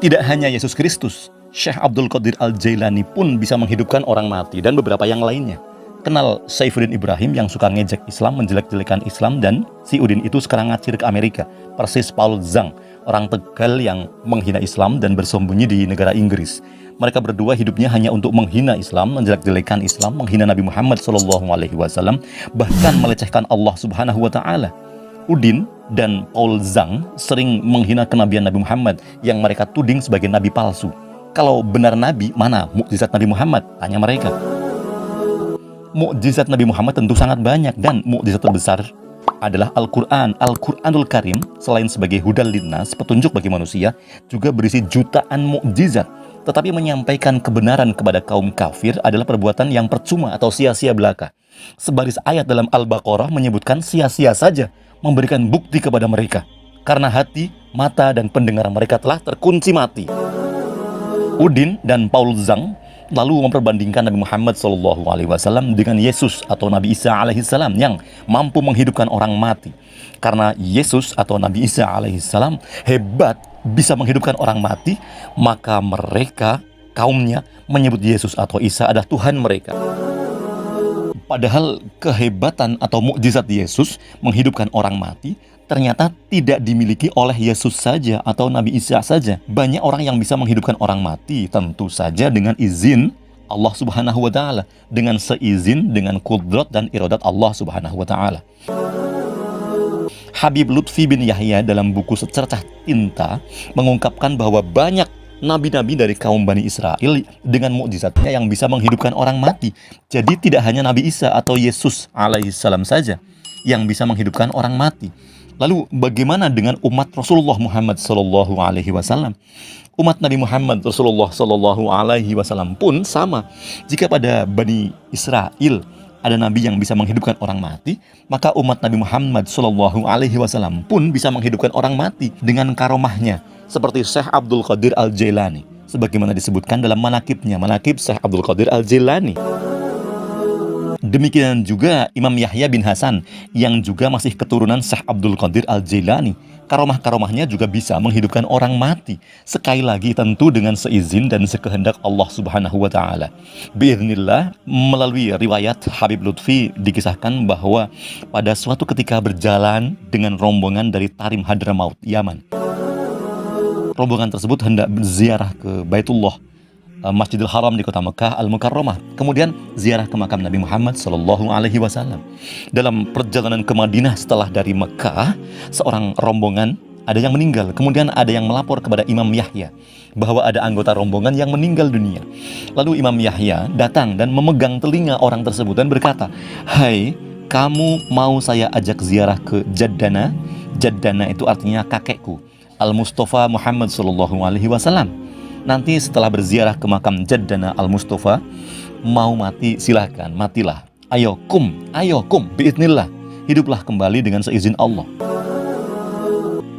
Tidak hanya Yesus Kristus, Syekh Abdul Qadir Al-Jailani pun bisa menghidupkan orang mati dan beberapa yang lainnya. Kenal Saifuddin Ibrahim yang suka ngejek Islam, menjelek-jelekan Islam, dan si Udin itu sekarang ngacir ke Amerika. Persis Paul Zhang, orang Tegal yang menghina Islam dan bersembunyi di negara Inggris. Mereka berdua hidupnya hanya untuk menghina Islam, menjelek-jelekan Islam, menghina Nabi Muhammad SAW, bahkan melecehkan Allah Subhanahu wa Ta'ala. Udin dan Paul Zhang sering menghina kenabian Nabi Muhammad yang mereka tuding sebagai nabi palsu. Kalau benar nabi, mana mukjizat Nabi Muhammad? Tanya mereka. Mukjizat Nabi Muhammad tentu sangat banyak, dan mukjizat terbesar adalah Al-Quran. Al-Quranul Karim, selain sebagai hudal linnas, petunjuk bagi manusia, juga berisi jutaan mukjizat. Tetapi menyampaikan kebenaran kepada kaum kafir adalah perbuatan yang percuma atau sia-sia belaka. Sebaris ayat dalam Al-Baqarah menyebutkan sia-sia saja memberikan bukti kepada mereka, karena hati, mata, dan pendengaran mereka telah terkunci mati. Udin dan Paul Zhang lalu memperbandingkan Nabi Muhammad SAW dengan Yesus atau Nabi Isa alaihissalam yang mampu menghidupkan orang mati. Karena Yesus atau Nabi Isa alaihissalam hebat bisa menghidupkan orang mati, maka mereka, kaumnya, menyebut Yesus atau Isa adalah Tuhan mereka. Padahal kehebatan atau mukjizat Yesus menghidupkan orang mati ternyata tidak dimiliki oleh Yesus saja atau Nabi Isa saja. Banyak orang yang bisa menghidupkan orang mati, tentu saja dengan izin Allah Subhanahu wa Ta'ala, dengan seizin, dengan kudrat dan iradat Allah Subhanahu wa Ta'ala. Habib Lutfi bin Yahya dalam buku Secercah Tinta mengungkapkan bahwa banyak nabi-nabi dari kaum Bani Israel dengan mukjizatnya yang bisa menghidupkan orang mati. Jadi tidak hanya Nabi Isa atau Yesus alaihissalam saja yang bisa menghidupkan orang mati. Lalu bagaimana dengan umat Rasulullah Muhammad SAW? Umat Nabi Muhammad Rasulullah SAW pun sama. Jika pada Bani Israel ada nabi yang bisa menghidupkan orang mati, maka umat Nabi Muhammad SAW pun bisa menghidupkan orang mati dengan karomahnya, seperti Syekh Abdul Qadir Al-Jailani, sebagaimana disebutkan dalam manakibnya, manakib Syekh Abdul Qadir Al-Jailani. Demikian juga Imam Yahya bin Hasan yang juga masih keturunan Syekh Abdul Qadir Al-Jailani. Karomah-karomahnya juga bisa menghidupkan orang mati. Sekali lagi tentu dengan seizin dan sekehendak Allah Subhanahu wa Ta'ala. Biiznillah, melalui riwayat Habib Lutfi dikisahkan bahwa pada suatu ketika berjalan dengan rombongan dari Tarim Hadramaut, Yaman. Rombongan tersebut hendak berziarah ke Baitullah, Masjidil Haram di kota Mekah Al-Mukarramah. Kemudian ziarah ke makam Nabi Muhammad SAW. Dalam perjalanan ke Madinah setelah dari Mekah, seorang rombongan ada yang meninggal. Kemudian ada yang melapor kepada Imam Yahya bahwa ada anggota rombongan yang meninggal dunia. Lalu Imam Yahya datang dan memegang telinga orang tersebut dan berkata, "Hai, kamu mau saya ajak ziarah ke Jaddana?" Jaddana itu artinya kakekku, Al-Mustafa Muhammad SAW. Nanti setelah berziarah ke makam Jaddana Al-Mustafa, mau mati silahkan, matilah. Ayo kum, biiznillah. Hiduplah kembali dengan seizin Allah.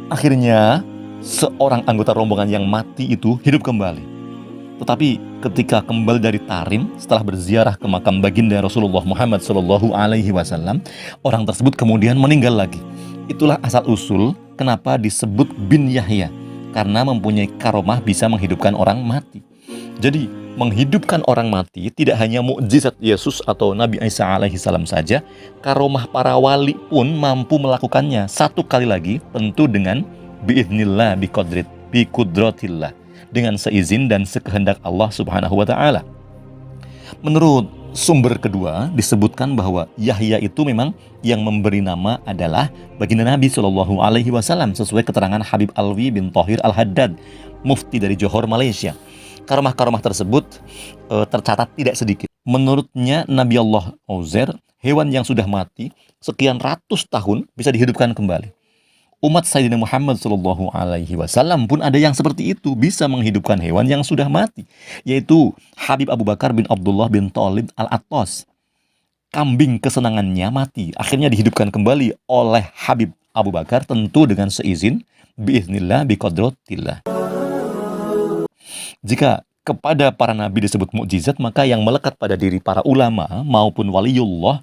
Akhirnya, seorang anggota rombongan yang mati itu hidup kembali. Tetapi ketika kembali dari Tarim, setelah berziarah ke makam baginda Rasulullah Muhammad SAW, orang tersebut kemudian meninggal lagi. Itulah asal-usul kenapa disebut bin Yahya, karena mempunyai karomah bisa menghidupkan orang mati. Jadi, menghidupkan orang mati tidak hanya mukjizat Yesus atau Nabi Isa alaihissalam saja, karomah para wali pun mampu melakukannya. Satu kali lagi, tentu dengan biiznillah, biqudratillah, dengan seizin dan sekehendak Allah Subhanahu wa Ta'ala. Menurut sumber kedua disebutkan bahwa Yahya itu memang yang memberi nama adalah baginda Nabi SAW, sesuai keterangan Habib Alwi bin Thohir Al-Haddad, mufti dari Johor, Malaysia. Karomah-karomah tersebut tercatat tidak sedikit. Menurutnya Nabi Allah Uzair, hewan yang sudah mati sekian ratus tahun bisa dihidupkan kembali. Umat Sayyidina Muhammad SAW pun ada yang seperti itu, bisa menghidupkan hewan yang sudah mati, yaitu Habib Abu Bakar bin Abdullah bin Thalib Al-Attas. Kambing kesenangannya mati, akhirnya dihidupkan kembali oleh Habib Abu Bakar, tentu dengan seizin, biiznillah, biqudratillah. Jika kepada para nabi disebut mukjizat, maka yang melekat pada diri para ulama maupun waliullah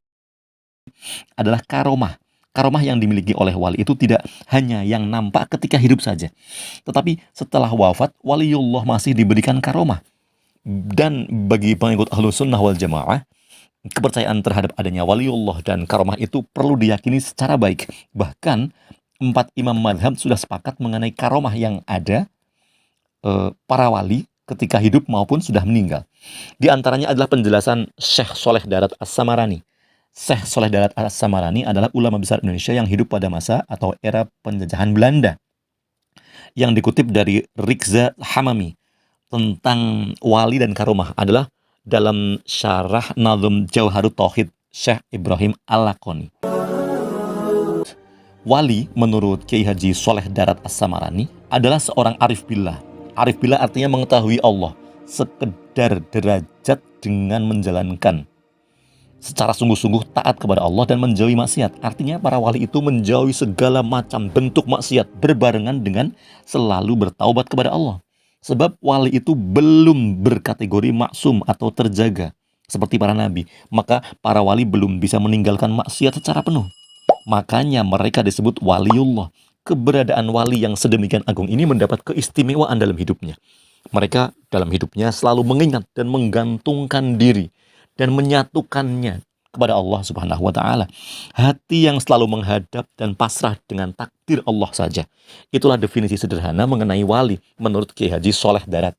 adalah karomah. Karomah yang dimiliki oleh wali itu tidak hanya yang nampak ketika hidup saja, tetapi setelah wafat, waliullah masih diberikan karomah. Dan bagi pengikut Ahlus Sunnah wal Jamaah, kepercayaan terhadap adanya waliullah dan karomah itu perlu diyakini secara baik. Bahkan, 4 imam madhab sudah sepakat mengenai karomah yang ada para wali ketika hidup maupun sudah meninggal. Di antaranya adalah penjelasan Syekh Soleh Darat As-Samarani. Syekh Soleh Darat As-Samarani adalah ulama besar Indonesia yang hidup pada masa atau era penjajahan Belanda. Yang dikutip dari Rikza Hamami tentang wali dan karomah adalah dalam syarah Nazm Jauharut Tauhid Syekh Ibrahim Al-Laqani. Wali menurut Kiai Haji Soleh Darat As-Samarani adalah seorang arif billah. Arif billah artinya mengetahui Allah sekedar derajat dengan menjalankan secara sungguh-sungguh taat kepada Allah dan menjauhi maksiat. Artinya para wali itu menjauhi segala macam bentuk maksiat berbarengan dengan selalu bertaubat kepada Allah. Sebab wali itu belum berkategori maksum atau terjaga seperti para nabi. Maka para wali belum bisa meninggalkan maksiat secara penuh. Makanya mereka disebut waliullah. Keberadaan wali yang sedemikian agung ini mendapat keistimewaan dalam hidupnya. Mereka dalam hidupnya selalu mengingat dan menggantungkan diri dan menyatukannya kepada Allah Subhanahu wa taala. Hati yang selalu menghadap dan pasrah dengan takdir Allah saja. Itulah definisi sederhana mengenai wali menurut Kiai Haji Soleh Darat.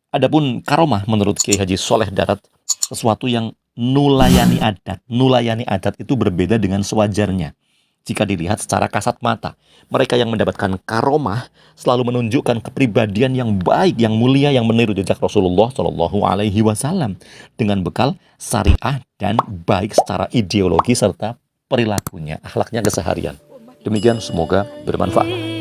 Adapun karomah menurut Kiai Haji Soleh Darat sesuatu yang nulayani adat. Nulayani adat itu berbeda dengan sewajarnya. Jika dilihat secara kasat mata, mereka yang mendapatkan karomah selalu menunjukkan kepribadian yang baik, yang mulia, yang meniru jejak Rasulullah Shallallahu Alaihi Wasallam dengan bekal syariah dan baik secara ideologi serta perilakunya, akhlaknya keseharian. Demikian, semoga bermanfaat.